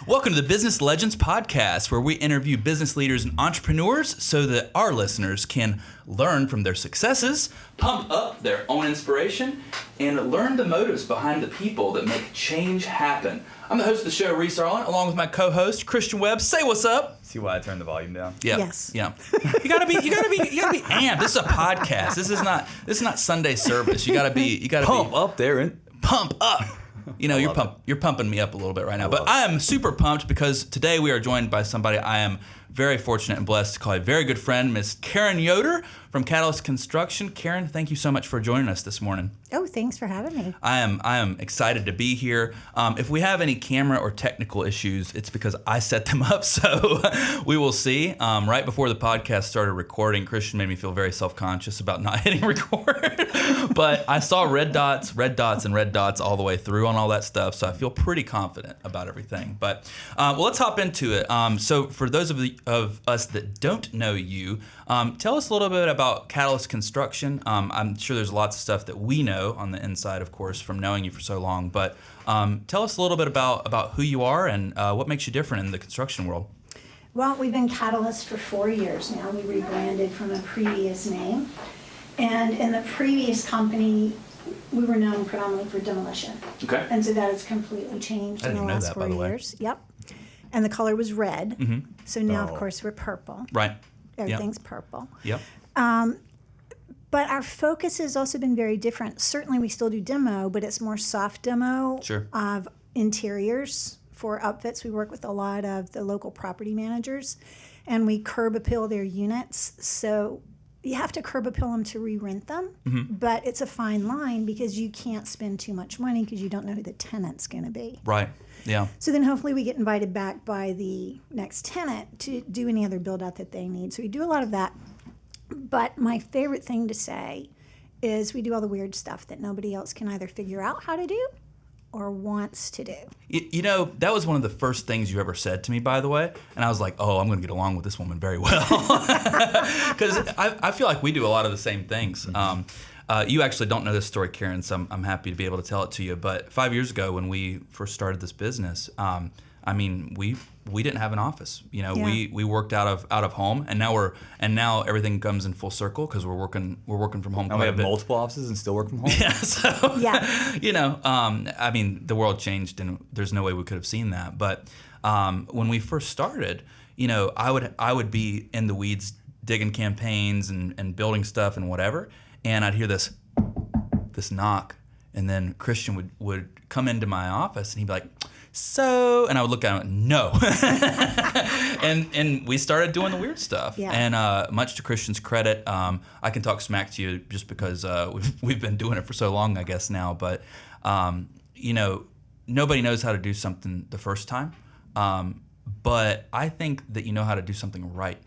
Welcome to the Business Legends Podcast, where we interview business leaders and entrepreneurs so that our listeners can learn from their successes, pump up their own inspiration, and learn the motives behind the people that make change happen. I'm the host of the show, Reese Arlen, along with my co-host, Christian Webb. Say what's up. See why I turned the volume down? Yeah. Yes. Yeah. You gotta be amped. This is a podcast. This is not Sunday service. You gotta be Pump up there and pump up. You know, you're pumping me up a little bit right now. But I am super pumped because today we are joined by somebody I am very fortunate and blessed to call a very good friend, Miss Karen Yoder from Catalyst Construction. Karen, thank you so much for joining us this morning. Oh, thanks for having me. I am excited to be here. If we have any camera or technical issues, it's because I set them up, so we will see. Right before the podcast started recording, Christian made me feel very self-conscious about not hitting record. But I saw red dots, and red dots all the way through on all that stuff, so I feel pretty confident about everything. But well, let's hop into it. So for those of us that don't know you, tell us a little bit about Catalyst Construction. I'm sure there's lots of stuff that we know on the inside, of course, from knowing you for so long. But tell us a little bit about who you are and what makes you different in the construction world. Well, we've been Catalyst for 4 years now. We rebranded from a previous name. And in the previous company, we were known predominantly for demolition. Okay. And so that has completely changed in the last 4 years. Yep. And the color was red. Mm-hmm. So now, of course, we're purple. Right. Everything's purple. Yep. But our focus has also been very different. Certainly, we still do demo, but it's more soft demo of interiors for upfits. We work with a lot of the local property managers, and we curb appeal their units. So you have to curb appeal them to re-rent them, but it's a fine line because you can't spend too much money because you don't know who the tenant's going to be. Right. Yeah. So then hopefully we get invited back by the next tenant to do any other build out that they need. So we do a lot of that. But my favorite thing to say is we do all the weird stuff that nobody else can either figure out how to do or wants to do. You know, that was one of the first things you ever said to me, by the way. And I was like, oh, I'm going to get along with this woman very well. Because I feel like we do a lot of the same things. You actually don't know this story, Karen, so I'm happy to be able to tell it to you. But 5 years ago when we first started this business, we didn't have an office. You know, we worked out of home, and now everything comes in full circle because we're working from home. And we have multiple offices and still work from home. Yeah. So you know, the world changed, and there's no way we could have seen that. But when we first started, you know, I would be in the weeds digging campaigns and building stuff and whatever, and I'd hear this knock, and then Christian would come into my office, and he'd be like, so, and I would look at him, no. and we started doing the weird stuff. Yeah. And much to Christian's credit, I can talk smack to you just because we've been doing it for so long, I guess now. But you know, nobody knows how to do something the first time. But I think that you know how to do something right.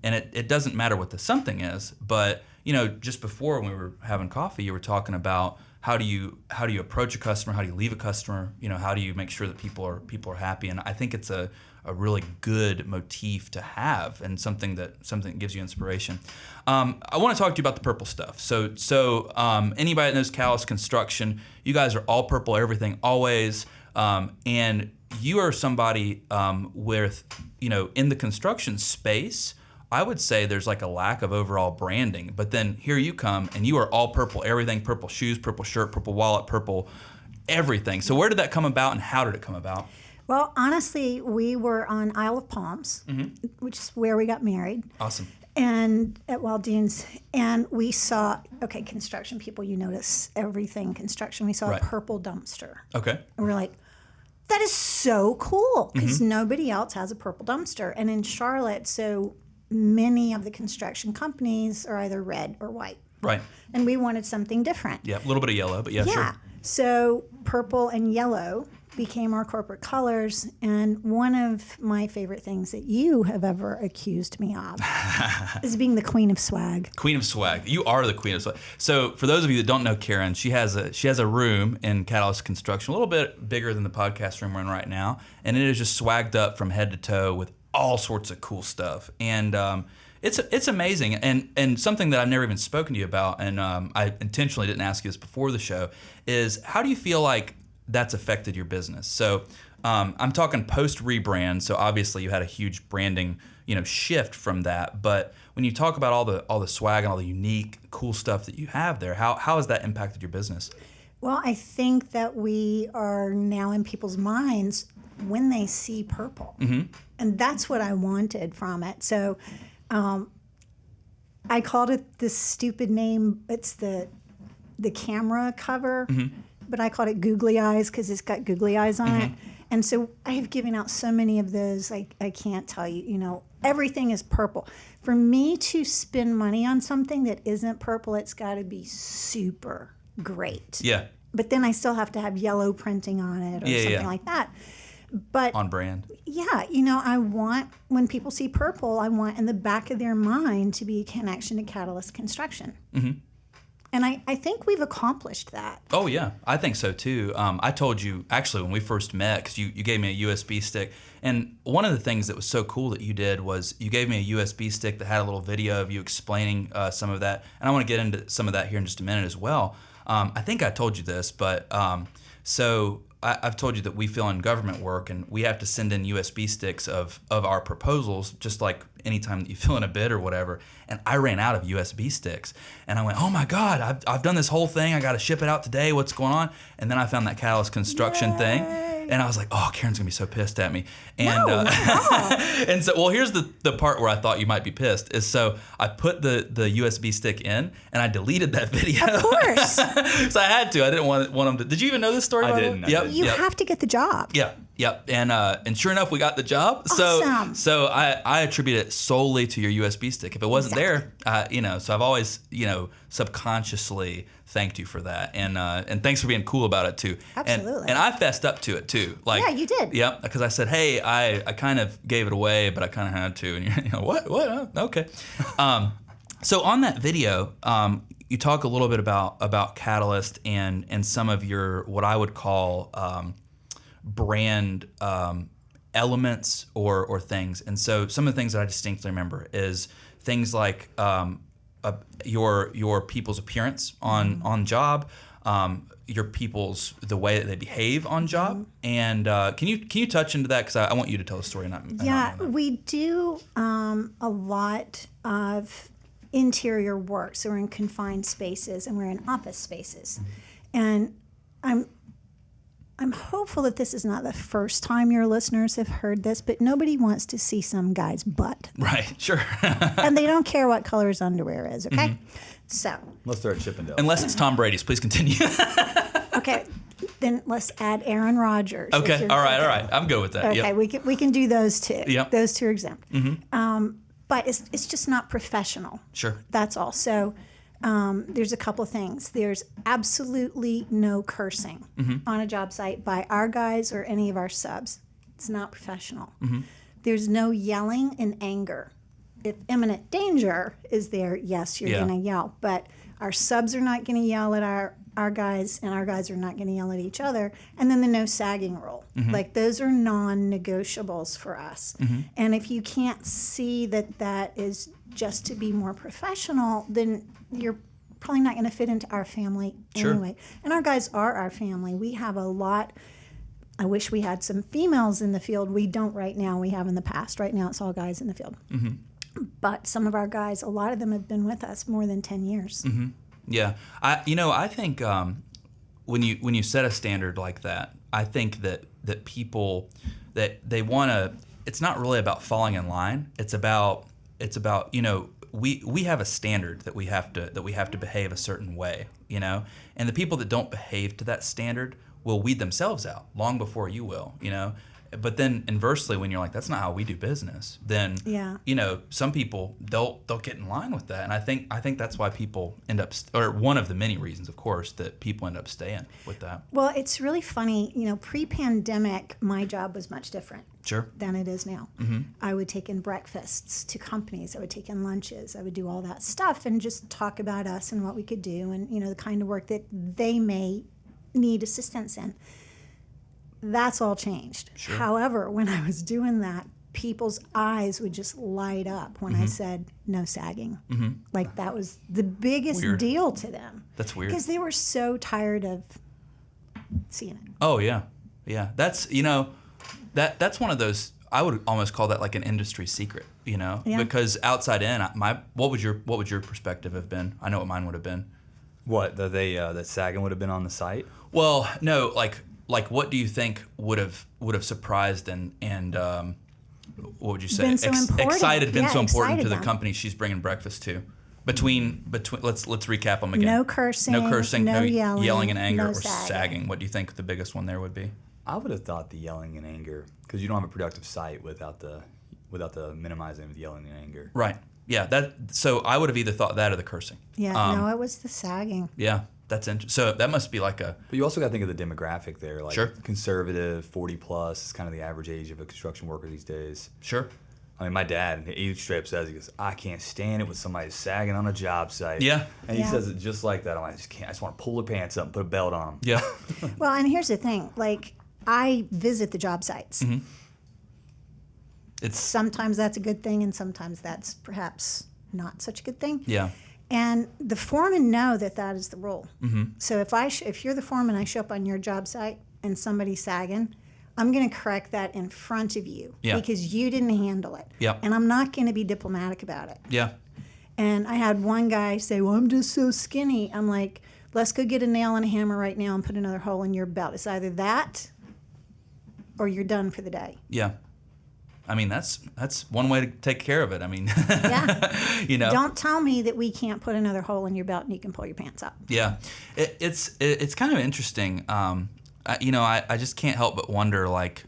And it doesn't matter what the something is, but you know, just before when we were having coffee, you were talking about how do you approach a customer, how do you leave a customer, you know, how do you make sure that people are happy, and I think it's a really good motif to have and something that gives you inspiration. I want to talk to you about the purple stuff. So anybody that knows Catalyst Construction, you guys are all purple, everything, always, and you are somebody with, you know, in the construction space, I would say there's like a lack of overall branding, but then here you come and you are all purple, everything, purple shoes, purple shirt, purple wallet, purple everything. So where did that come about and how did it come about? Well, honestly, we were on Isle of Palms, which is where we got married. Awesome. And at Waldine's, and we saw, construction people, you notice everything construction. We saw a purple dumpster. Okay. And we're like, that is so cool because nobody else has a purple dumpster. And in Charlotte, so many of the construction companies are either red or white. Right. And we wanted something different. Yeah, a little bit of yellow, but yeah, sure. So purple and yellow became our corporate colors. And one of my favorite things that you have ever accused me of is being the queen of swag. Queen of swag. You are the queen of swag. So for those of you that don't know Karen, she has a room in Catalyst Construction, a little bit bigger than the podcast room we're in right now, and it is just swagged up from head to toe with all sorts of cool stuff. And it's amazing. And something that I've never even spoken to you about, and I intentionally didn't ask you this before the show, is how do you feel like that's affected your business? So I'm talking post rebrand, so obviously you had a huge branding, shift from that. But when you talk about all the swag and all the unique, cool stuff that you have there, how has that impacted your business? Well, I think that we are now in people's minds when they see purple. And that's what I wanted from it. So I called it this stupid name. It's the camera cover, but I called it Googly Eyes because it's got googly eyes on it. And so I have given out so many of those, I can't tell you, everything is purple. For me to spend money on something that isn't purple, it's got to be super great. Yeah. But then I still have to have yellow printing on it or something like that. But on brand. Yeah, I want, when people see purple, I want in the back of their mind to be a connection to Catalyst Construction. And I think we've accomplished that. Oh, yeah. I think so, too. I told you, actually, when we first met, because you gave me a USB stick. And one of the things that was so cool that you did was you gave me a USB stick that had a little video of you explaining some of that. And I want to get into some of that here in just a minute as well. I think I told you this, but so I've told you that we fill in government work and we have to send in USB sticks of our proposals, just like anytime that you fill in a bid or whatever. And I ran out of USB sticks. And I went, oh my God, I've done this whole thing. I got to ship it out today. What's going on? And then I found that Catalyst Construction thing. And I was like, oh, Karen's going to be so pissed at me. And and so, well, here's the part where I thought you might be pissed is so I put the USB stick in and I deleted that video. Of course. So I had to. I didn't want them to. Did you even know this story? I didn't. Yep. You have to get the job. Yep. And sure enough, we got the job. Awesome. So I attribute it solely to your USB stick. If it wasn't there, so I've always, subconsciously thanked you for that. And thanks for being cool about it too. Absolutely. And I fessed up to it too. Yeah, you did. Yep. Because I said, hey, I kind of gave it away, but I kind of had to. And you're what? Oh, okay. So on that video, you talk a little bit about Catalyst and some of your, what I would call, brand elements or things. And so some of the things that I distinctly remember is things like your people's appearance on job, your people's, the way that they behave on job. And can you touch into that? Because I want you to tell the story. We do a lot of interior work. So we're in confined spaces and we're in office spaces. And I'm hopeful that this is not the first time your listeners have heard this, but nobody wants to see some guy's butt. Right, sure. And they don't care what color his underwear is, okay? So. Unless they're at Chippendale. Unless it's Tom Brady's. Please continue. Okay, then let's add Aaron Rodgers. Okay, all right. I'm good with that. Okay, yep. we can do those two. Yep. Those two are exempt. But it's just not professional. Sure. That's all. So there's a couple of things. There's absolutely no cursing on a job site by our guys or any of our subs. It's not professional. There's no yelling in anger. If imminent danger is there, yes, you're going to yell. But our subs are not going to yell at our guys, and our guys are not going to yell at each other. And then the no sagging rule. Like, those are non-negotiables for us. And if you can't see that is just to be more professional, then you're probably not going to fit into our family anyway. And our guys are our family. We have a lot. I wish we had some females in the field. We don't right now. We have in the past. Right now, it's all guys in the field. But some of our guys, a lot of them have been with us more than 10 years. Yeah. I think when you set a standard like that, I think that people, that they want to, it's not really about falling in line. It's about we have a standard that we have to behave a certain way, and the people that don't behave to that standard will weed themselves out long before you will, But then inversely, when you're like, that's not how we do business, then some people they'll get in line with that, and I think that's why people end up, or one of the many reasons, of course, that people end up staying with that. Well, it's really funny, pre-pandemic, my job was much different. Sure. Than it is now. I would take in breakfasts to companies. I would take in lunches. I would do all that stuff and just talk about us and what we could do and, the kind of work that they may need assistance in. That's all changed. Sure. However, when I was doing that, people's eyes would just light up when I said no sagging. Like, that was the biggest deal to them. That's weird. Because they were so tired of seeing it. Oh, yeah. Yeah. That's, That's one of those. I would almost call that like an industry secret, Yeah. because outside in, what would your perspective have been? I know what mine would have been. What that sagging would have been on the site? Well, no, like what do you think would have surprised and what would you say? Been so important. Excited, been Yeah, so important to excited the them. company she's bringing breakfast to. Between let's recap them again. No cursing, no yelling, in anger, no or sagging. sagging. What do you think the biggest one there would be? I would have thought the yelling and anger, because you don't have a productive site without the minimizing of the yelling and anger. Right. Yeah. So I would have either thought that or the cursing. Yeah, no, it was the sagging. Yeah. That's interesting. So that must be like a. But you also got to think of the demographic there. Like Sure. conservative, 40 plus is kind of the average age of a construction worker these days. Sure. I mean, my dad, he straight up says, he goes, I can't stand it when somebody's sagging on a job site. Yeah. And he Yeah. says it just like that. I'm like, I just can't. I just want to pull their pants up and put a belt on them. Yeah. Well, and here's the thing. Like, I visit the job sites. Mm-hmm. It's Sometimes that's a good thing, and sometimes that's perhaps not such a good thing. yeah. And the foremen know that is the rule. Mm-hmm. So if you're the foreman, I show up on your job site and somebody's sagging, I'm going to correct that in front of you Yeah. because you didn't handle it. Yep. And I'm not going to be diplomatic about it. Yeah. And I had one guy say, well, I'm just so skinny. I'm like, let's go get a nail and a hammer right now and put another hole in your belt. It's either that or you're done for the day. Yeah. I mean, that's one way to take care of it. I mean, Yeah. Don't tell me that we can't put another hole in your belt and you can pull your pants up. Yeah, it's kind of interesting. I just can't help but wonder. Like,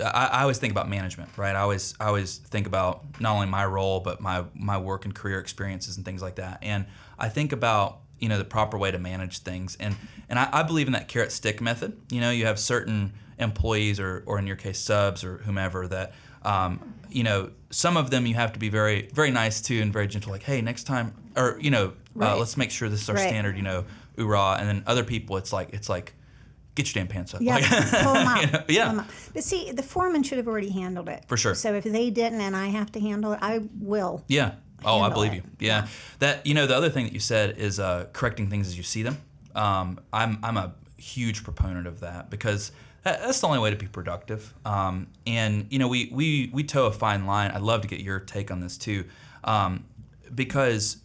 I always think about management, right? I always think about not only my role but my work and career experiences and things like that. And I think about the proper way to manage things. And I believe in that carrot stick method. You have certain employees or in your case subs or whomever that. Some of them you have to be very, very nice to and very gentle, like, hey, next time, or, Right. let's make sure this is our Right. standard, hoorah. And then other people, it's like, get your damn pants up. Yeah, Like, pull them out. yeah. Pull 'em out. But see, the foreman should have already handled it. For sure. So if they didn't and I have to handle it, I will. Yeah. Oh, I handle believe it. you. Yeah. That, the other thing that you said is correcting things as you see them. I'm a huge proponent of that because that's the only way to be productive. And we toe a fine line. I'd love to get your take on this too, because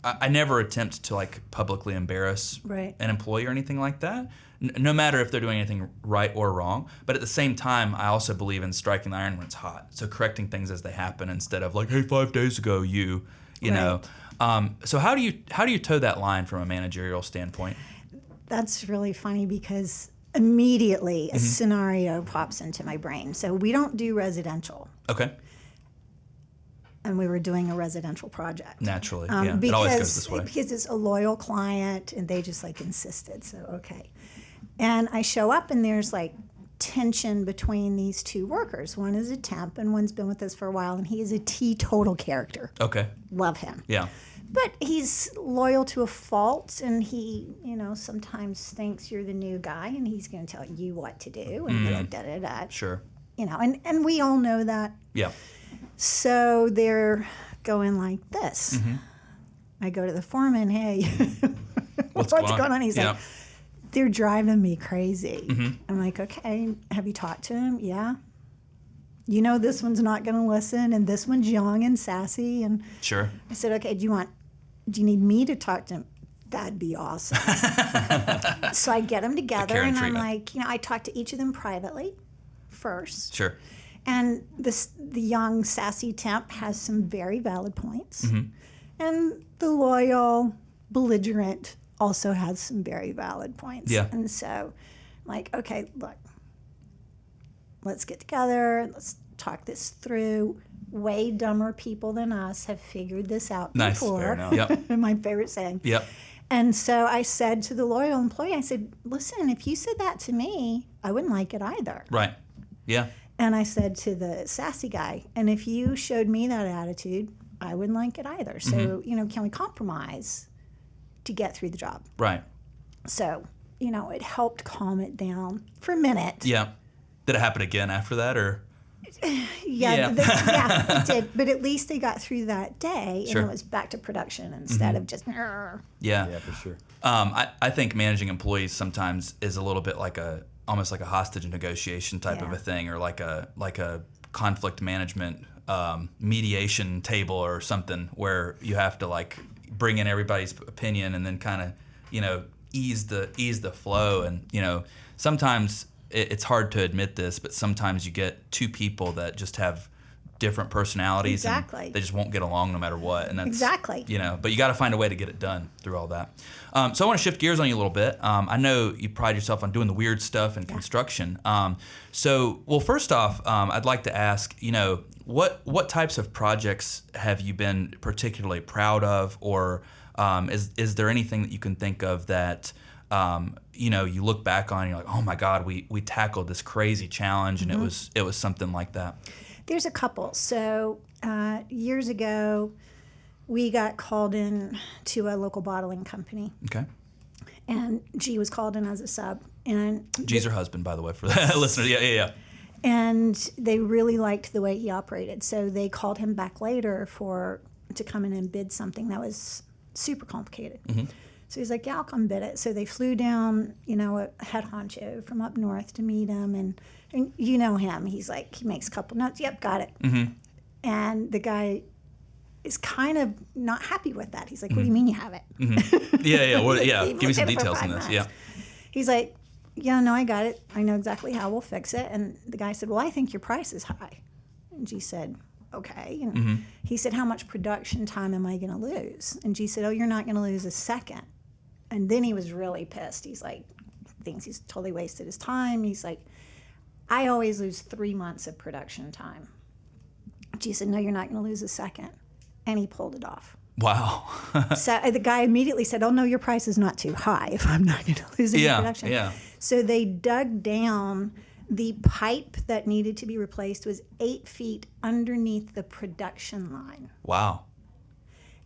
I never attempt to like publicly embarrass Right. an employee or anything like that. No matter if they're doing anything right or wrong. But at the same time, I also believe in striking the iron when it's hot. So correcting things as they happen instead of like, hey, 5 days ago, you know. So how do you toe that line from a managerial standpoint? That's really funny because immediately a scenario pops into my brain. So we don't do residential, Okay. and we were doing a residential project. Naturally, Because, it always goes this way. Because it's a loyal client, and they just like insisted. So okay, and I show up, and there's like tension between these two workers. One is a temp, and one's been with us for a while, and he is a teetotal character. Okay. Love him. Yeah. But he's loyal to a fault, and he, sometimes thinks you're the new guy, and he's going to tell you what to do, and da-da-da. Sure. And we all know that. Yeah. So they're going like this. Mm-hmm. I go to the foreman, hey, What's going on? He's Yeah. like, they're driving me crazy. Mm-hmm. I'm like, okay, have you talked to him? Yeah. This one's not going to listen, and this one's young and sassy. And Sure. I said, okay, do you need me to talk to him? That'd be awesome. So I get them together, Karen and I'm treatment. like, I talk to each of them privately first. Sure. And the young, sassy temp has some very valid points. Mm-hmm. And the loyal, belligerent also has some very valid points. Yeah. And so I'm like, okay, look, let's get together. Let's talk this through. Way dumber people than us have figured this out Nice. before. Fair enough. Yep. My favorite saying. Yep. And so I said to the loyal employee, I said, listen, if you said that to me, I wouldn't like it either. Right. Yeah. And I said to the sassy guy, and if you showed me that attitude, I wouldn't like it either. So, can we compromise to get through the job? Right. So, it helped calm it down for a minute. Yeah. Did it happen again after that, or? Yeah, Yeah. It did. But at least they got through that day, Sure. and it was back to production instead of just, Yeah. Yeah, for sure. I think managing employees sometimes is a little bit like a almost like a hostage negotiation type of a thing, or like a conflict management mediation table or something, where you have to like bring in everybody's opinion and then kind of, you know, ease the flow. And, you know, sometimes it's hard to admit this, but sometimes you get two people that just have different personalities. Exactly. And they just won't get along no matter what. And that's, exactly. You know, but you got to find a way to get it done through all that. So I want to shift gears on you a little bit. I know you pride yourself on doing the weird stuff in construction. Well, first off, I'd like to ask, you know, what types of projects have you been particularly proud of, or is there anything that you can think of that you know, you look back on and you're like, oh my God, we tackled this crazy challenge, and it was something like that? There's a couple. So years ago, we got called in to a local bottling company. Okay. And G was called in as a sub. And G's her husband, by the way, for the listeners. Yeah. And they really liked the way he operated. So they called him back later to come in and bid something that was super complicated. Mm-hmm. So he's like, yeah, I'll come bid it. So they flew down, you know, a head honcho from up north to meet him. And you know him. He's like, he makes a couple notes. Yep, got it. Mm-hmm. And the guy is kind of not happy with that. He's like, what do you mean you have it? Mm-hmm. Yeah. Well, yeah. Give me some details on this. Yeah. He's like, yeah, no, I got it. I know exactly how we'll fix it. And the guy said, well, I think your price is high. And G said, okay. And he said, how much production time am I going to lose? And G said, oh, you're not going to lose a second. And then he was really pissed. He's like, thinks he's totally wasted his time. He's like, I always lose 3 months of production time. G said, no, you're not going to lose a second. And he pulled it off. Wow. So the guy immediately said, oh, no, your price is not too high if I'm not going to lose any production. Yeah. So they dug down. The pipe that needed to be replaced was 8 feet underneath the production line. Wow.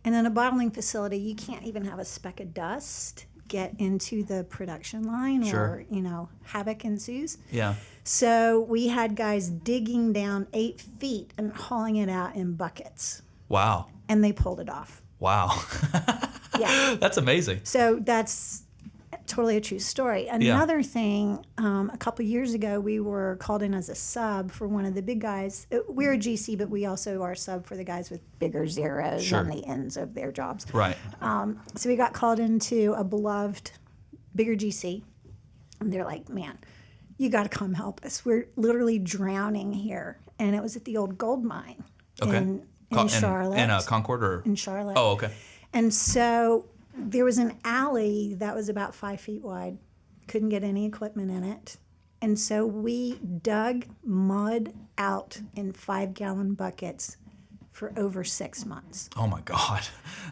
And in a bottling facility, you can't even have a speck of dust get into the production line, or, you know, havoc ensues. Yeah. So we had guys digging down 8 feet and hauling it out in buckets. Wow. And they pulled it off. Wow. Yeah. That's amazing. So that's totally a true story. Another thing, a couple years ago, we were called in as a sub for one of the big guys. We're a GC, but we also are sub for the guys with bigger zeros on the ends of their jobs. Right. So we got called into a beloved bigger GC. And they're like, man, you got to come help us. We're literally drowning here. And it was at the old gold mine in Charlotte. In Concord, or? In Charlotte. Oh, okay. And so there was an alley that was about 5 feet wide. Couldn't get any equipment in it. And so we dug mud out in 5-gallon buckets for over 6 months. Oh, my God.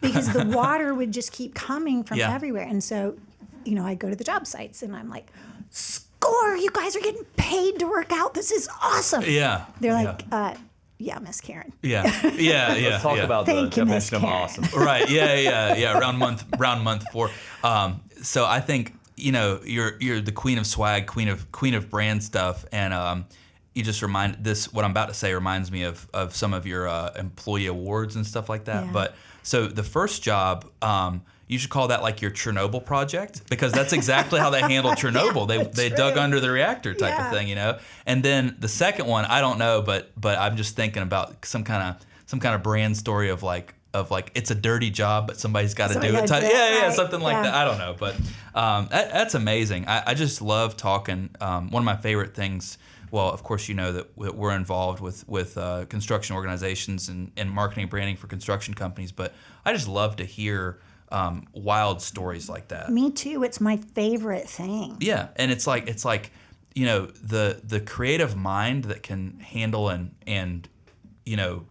Because the water would just keep coming from everywhere. And so, you know, I go to the job sites and I'm like, score, you guys are getting paid to work out. This is awesome. Yeah. They're like, yeah, Miss Karen. Yeah. Let's talk about Thank the you, Miss definition of Karen. awesome. Right. Yeah. Round month 4. So I think, you know, you're the queen of swag, queen of brand stuff, and you just remind this. What I'm about to say reminds me of some of your employee awards and stuff like that. Yeah. But so the first job. You should call that like your Chernobyl project, because that's exactly how they handled Chernobyl. They dug under the reactor type of thing, you know. And then the second one, I don't know, but I'm just thinking about some kind of brand story of like it's a dirty job, but somebody's got to do it. Right. Something like that. I don't know, but that's amazing. I just love talking. One of my favorite things. Well, of course, you know that we're involved with construction organizations and marketing and branding for construction companies, but I just love to hear wild stories like that. Me too. It's my favorite thing. Yeah, and it's like you know, the creative mind that can handle and you know,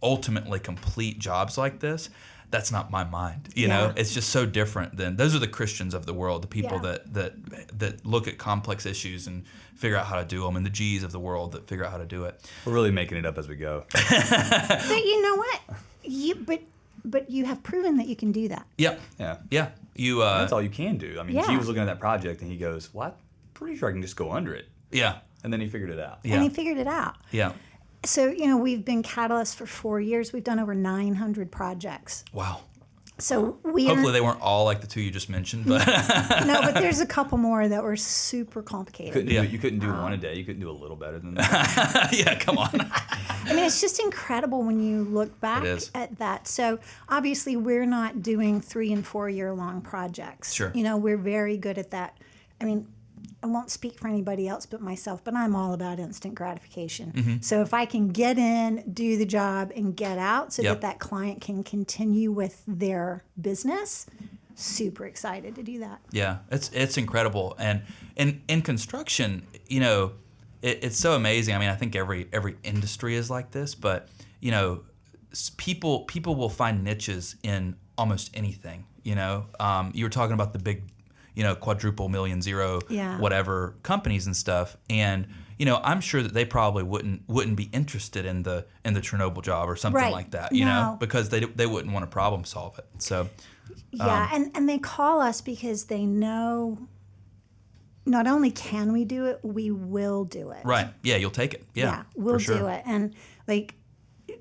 ultimately complete jobs like this. That's not my mind. You know, it's just so different than those are the Christians of the world, the people that look at complex issues and figure out how to do them, and the G's of the world that figure out how to do it. We're really making it up as we go. But you know what? But you have proven that you can do that. Yep. Yeah. You. That's all you can do. I mean, G was looking at that project and he goes, "Well, I'm pretty sure I can just go under it." Yeah. And then he figured it out. Yeah. And he figured it out. Yeah. So, you know, we've been Catalyst for 4 years. We've done over 900 projects. Wow. So hopefully they weren't all like the two you just mentioned, but no, but there's a couple more that were super complicated. You couldn't do one a day. You couldn't do a little better than that. Yeah, come on. I mean, it's just incredible when you look back at that. So obviously we're not doing 3 and 4 year long projects. Sure. You know, we're very good at that. I mean, I won't speak for anybody else but myself, but I'm all about instant gratification. Mm-hmm. So if I can get in, do the job, and get out so that client can continue with their business, super excited to do that. Yeah, it's incredible. And in construction, you know, it's so amazing. I mean, I think every industry is like this, but, you know, people will find niches in almost anything, you know. You were talking about the big, you know, quadruple million, zero, whatever companies and stuff. And, you know, I'm sure that they probably wouldn't be interested in the Chernobyl job or something like that, you know, because they wouldn't want to problem solve it. So and they call us because they know not only can we do it, we will do it. Right. Yeah, you'll take it. Yeah, we'll do it. And like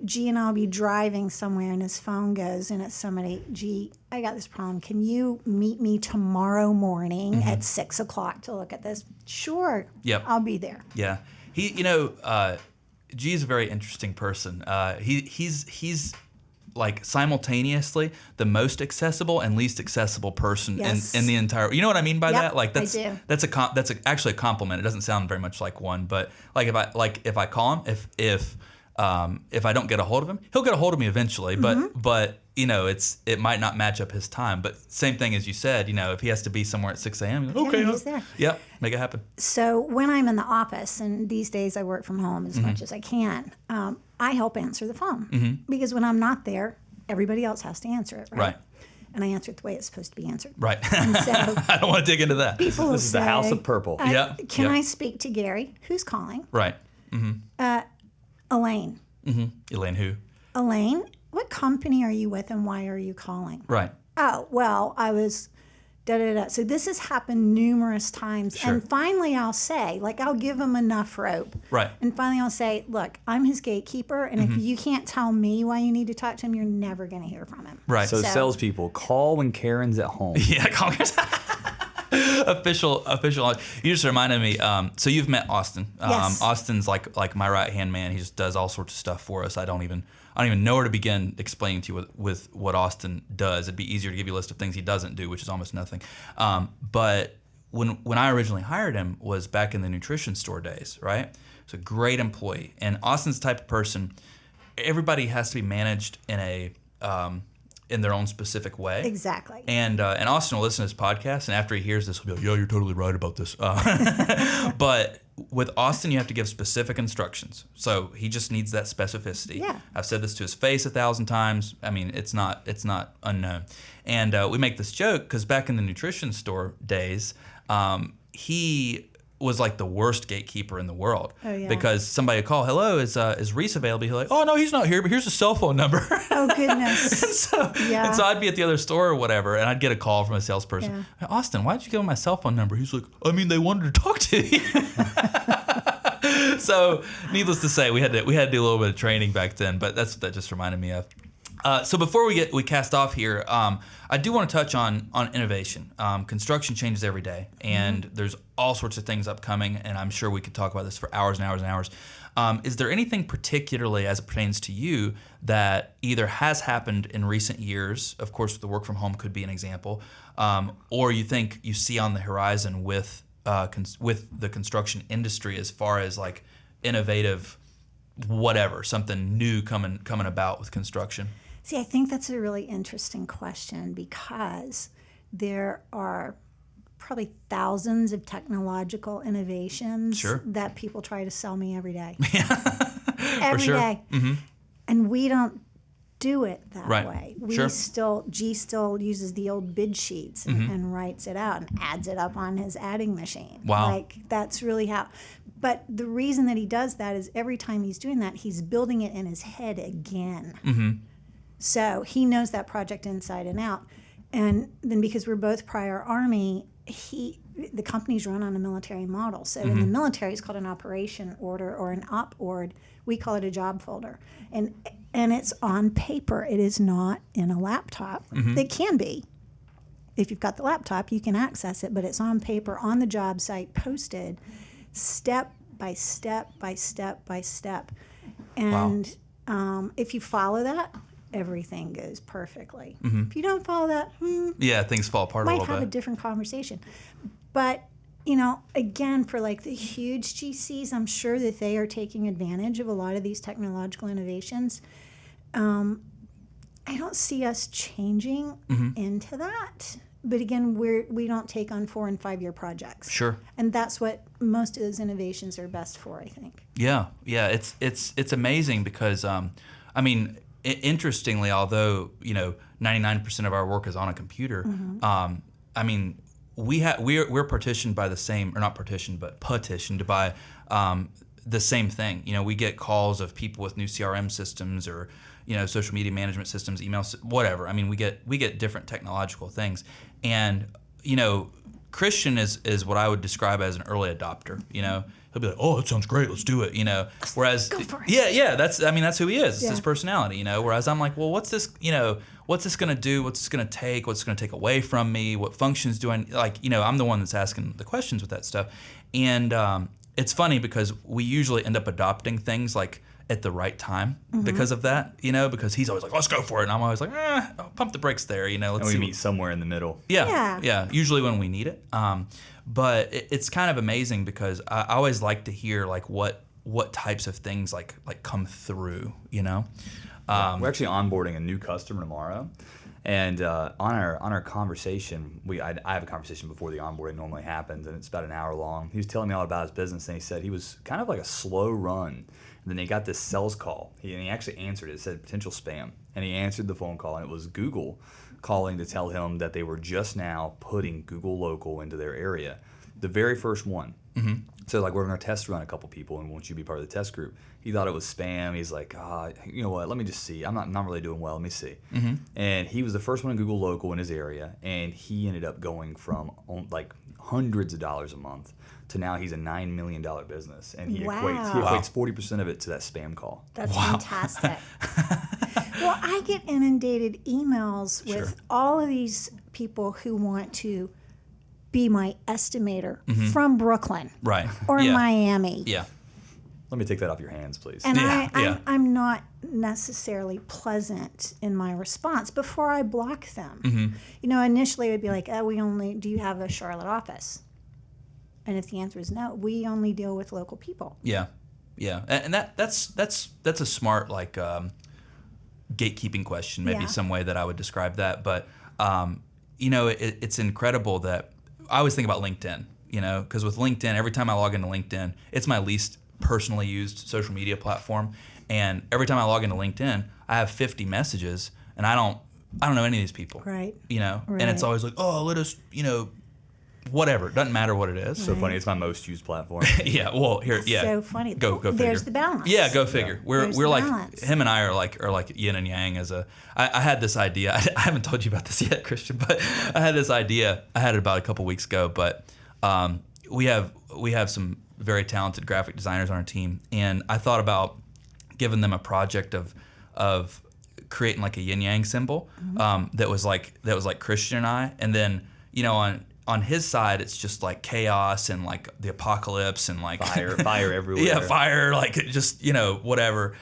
G and I'll be driving somewhere and his phone goes and it's somebody, G, I got this problem. Can you meet me tomorrow morning at 6 o'clock to look at this? Sure. Yep. I'll be there. Yeah. He, you know, G is a very interesting person. He's like simultaneously the most accessible and least accessible person in the entire. You know what I mean by that? Like that's actually a compliment. It doesn't sound very much like one, but like if I call him, if I don't get a hold of him, he'll get a hold of me eventually. But you know, it might not match up his time. But same thing as you said, you know, if he has to be somewhere at 6 a.m., okay, he's there. Yep, make it happen. So when I'm in the office, and these days I work from home as much as I can, I help answer the phone because when I'm not there, everybody else has to answer it, right? And I answer it the way it's supposed to be answered. Right. And so I don't want to dig into that. People This is the House of Purple. Can I speak to Gary? Who's calling? Right. Elaine. Elaine who? Elaine, what company are you with and why are you calling? Right. Oh, well, I was da-da-da. So this has happened numerous times. Sure. And finally I'll say, like, I'll give him enough rope. Right. And finally I'll say, look, I'm his gatekeeper, and if you can't tell me why you need to talk to him, you're never going to hear from him. Right. So salespeople, call when Karen's at home. Yeah, call official. You just reminded me. So you've met Austin. Yes. Austin's like my right hand man. He just does all sorts of stuff for us. I don't even know where to begin explaining to you with what Austin does. It'd be easier to give you a list of things he doesn't do, which is almost nothing. But when I originally hired him was back in the nutrition store days, right? He's a great employee, and Austin's the type of person. Everybody has to be managed in their own specific way. Exactly. And Austin will listen to this podcast, and after he hears this, he'll be like, "Yeah, you're totally right about this." But with Austin, you have to give specific instructions. So he just needs that specificity. Yeah. I've said this to his face 1,000 times. I mean, it's not unknown. And we make this joke because back in the nutrition store days, he was like the worst gatekeeper in the world. Oh, yeah. Because somebody would call, "Hello, is Reese available?" He's like, "Oh no, he's not here, but here's a cell phone number." Oh goodness. And so I'd be at the other store or whatever, and I'd get a call from a salesperson. Yeah. "Hey, Austin, why did you give him my cell phone number?" He's like, "I mean, they wanted to talk to you." So, needless to say, we had to do a little bit of training back then, but that just reminded me of. So before we cast off here, I do want to touch on innovation. Construction changes every day, and there's all sorts of things upcoming, and I'm sure we could talk about this for hours and hours and hours. Is there anything particularly as it pertains to you that either has happened in recent years, of course the work from home could be an example, or you think you see on the horizon with the construction industry as far as like innovative whatever, something new coming about with construction? See, I think that's a really interesting question because there are probably thousands of technological innovations that people try to sell me every day. Every day. Mm-hmm. And we don't do it that way. G still uses the old bid sheets and writes it out and adds it up on his adding machine. Wow. Like that's really how. But the reason that he does that is every time he's doing that, he's building it in his head again. Mm-hmm. So he knows that project inside and out. And then because we're both prior Army, the companies run on a military model. So in the military, it's called an operation order or an op ord. We call it a job folder. And it's on paper. It is not in a laptop. It can be. If you've got the laptop, you can access it, but it's on paper, on the job site, posted, step by step by step by step. And if you follow that, everything goes perfectly. If you don't follow that, things fall apart a little bit. Might have a different conversation. But, again, for like the huge GCs, I'm sure that they are taking advantage of a lot of these technological innovations. I don't see us changing into that. But again, we don't take on 4 and 5 year projects. Sure. And that's what most of those innovations are best for, I think. Yeah. It's amazing because, interestingly, although 99% of our work is on a computer, we're partitioned by the same, or not partitioned, but petitioned by the same thing. We get calls of people with new CRM systems or social media management systems, email, whatever. We get different technological things, and Christian is what I would describe as an early adopter. He'll be like, "Oh, that sounds great. Let's do it." Whereas, go for it. yeah, that's who he is. It's his personality. Whereas I'm like, well, what's this? What's this gonna do? What's this gonna take? What's this gonna take away from me? What functions do I like? I'm the one that's asking the questions with that stuff, and it's funny because we usually end up adopting things like at the right time because of that, because he's always like, let's go for it. And I'm always like, pump the brakes there, let's and we meet somewhere in the middle. Yeah, usually when we need it. But it's kind of amazing because I always like to hear like what types of things like come through, We're actually onboarding a new customer tomorrow. And on our conversation, I have a conversation before the onboarding normally happens, and it's about an hour long. He was telling me all about his business, and he said he was kind of like a slow run. And then he got this sales call. He actually answered it. It said potential spam. And he answered the phone call, and it was Google calling to tell him that they were just now putting Google Local into their area. The very first one. So like, we're going to test run a couple people, and won't you be part of the test group? He thought it was spam. He's like, you know what? Let me just see. I'm not really doing well. Let me see. And he was the first one in Google Local in his area, and he ended up going from like hundreds of dollars a month to now he's a $9 million business, and he equates 40% of it to that spam call. That's fantastic. Well, I get inundated emails with all of these people who want to be my estimator from Brooklyn, right, or Miami. Yeah. Let me take that off your hands, please. And I'm not necessarily pleasant in my response before I block them. Initially it would be like, do you have a Charlotte office? And if the answer is no, we only deal with local people. Yeah. And that's a smart like gatekeeping question, maybe some way that I would describe that. But it's incredible that I always think about LinkedIn. Because with LinkedIn, every time I log into LinkedIn, it's my least personally used social media platform, and every time I log into LinkedIn, I have 50 messages, and I don't know any of these people. Right. And it's always like, let us, whatever. It doesn't matter what it is. So funny. It's my most used platform. So funny. Go figure. There's the balance. Yeah, go figure. Yeah. We're like balance. Him and I are like yin and yang. I had this idea. I haven't told you about this yet, Christian, but I had this idea. I had it about a couple weeks ago, but we have some very talented graphic designers on our team, and I thought about giving them a project of creating like a yin yang symbol that was like Christian and I, and then on his side it's just like chaos and like the apocalypse and like fire everywhere. Yeah, fire, like just whatever.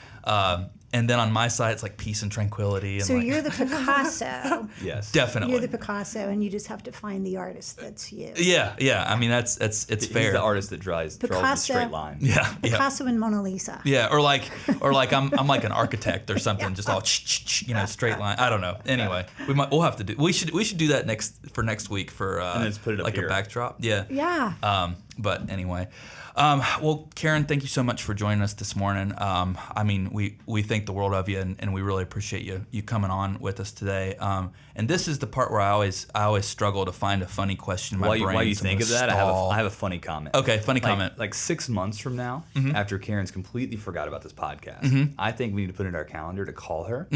And then on my side, it's like peace and tranquility. And so you're the Picasso. Yes, definitely. You're the Picasso, and you just have to find the artist that's you. Yeah. I mean, it's fair. He's the artist that draws the straight line. Yeah, Picasso and Mona Lisa. Yeah, or like I'm like an architect or something, just all straight line. I don't know. Anyway, we'll have to do. We should do that next week for and then just put it up like here. A backdrop. Yeah. Yeah. But anyway, well, Karen, thank you so much for joining us this morning. I mean, we think the world of you, and we really appreciate you coming on with us today. And this is the part where I always struggle to find a funny question in my brain. While you think of that, I have a funny comment. Okay, funny comment. Like 6 months from now, after Karen's completely forgot about this podcast, I think we need to put it in our calendar to call her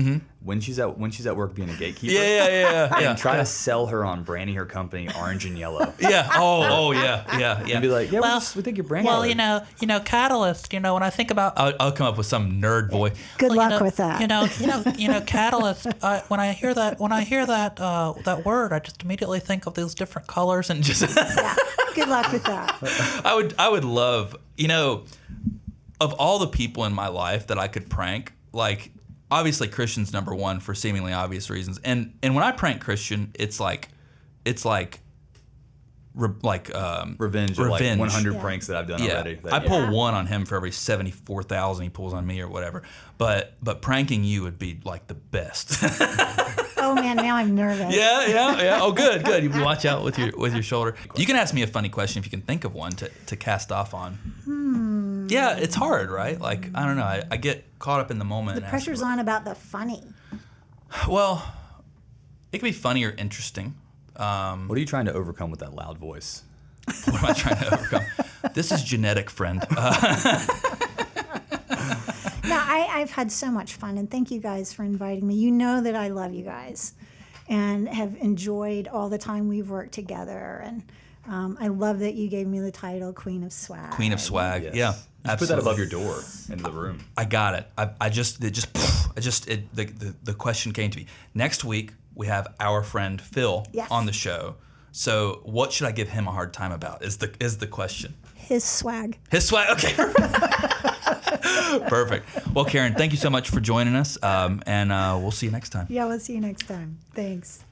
when she's at work being a gatekeeper. Yeah. And try to sell her on branding her company orange and yellow. Yeah. Oh yeah. And be like, yeah, we think you're branding. Well, Catalyst. When I think about, I'll come up with some nerd voice. Good luck with that. Catalyst. When I hear that word, I just immediately think of those different colors and just. Yeah. Good luck with that. I would love, of all the people in my life that I could prank, like obviously Christian's number one for seemingly obvious reasons, and when I prank Christian, it's like revenge. Like 100 pranks that I've done already. I pull one on him for every 74,000 he pulls on me or whatever. But pranking you would be like the best. Oh man, now I'm nervous. Yeah. Oh, good. You watch out with your shoulder. You can ask me a funny question if you can think of one to cast off on. Yeah, it's hard, right? Like I don't know. I get caught up in the moment. The pressure's on about the funny. Well, it can be funny or interesting. What are you trying to overcome with that loud voice? What am I trying to overcome? This is genetic, friend. No, I've had so much fun, and thank you guys for inviting me. You know that I love you guys and have enjoyed all the time we've worked together. And I love that you gave me the title Queen of Swag. Queen of Swag, yes. Yeah. Just put that above your door into the room. I got it. The question came to me. Next week, we have our friend Phil on the show. So what should I give him a hard time about is the question. His swag. His swag. Okay. Perfect. Well, Karen, thank you so much for joining us, and we'll see you next time. Yeah, we'll see you next time. Thanks.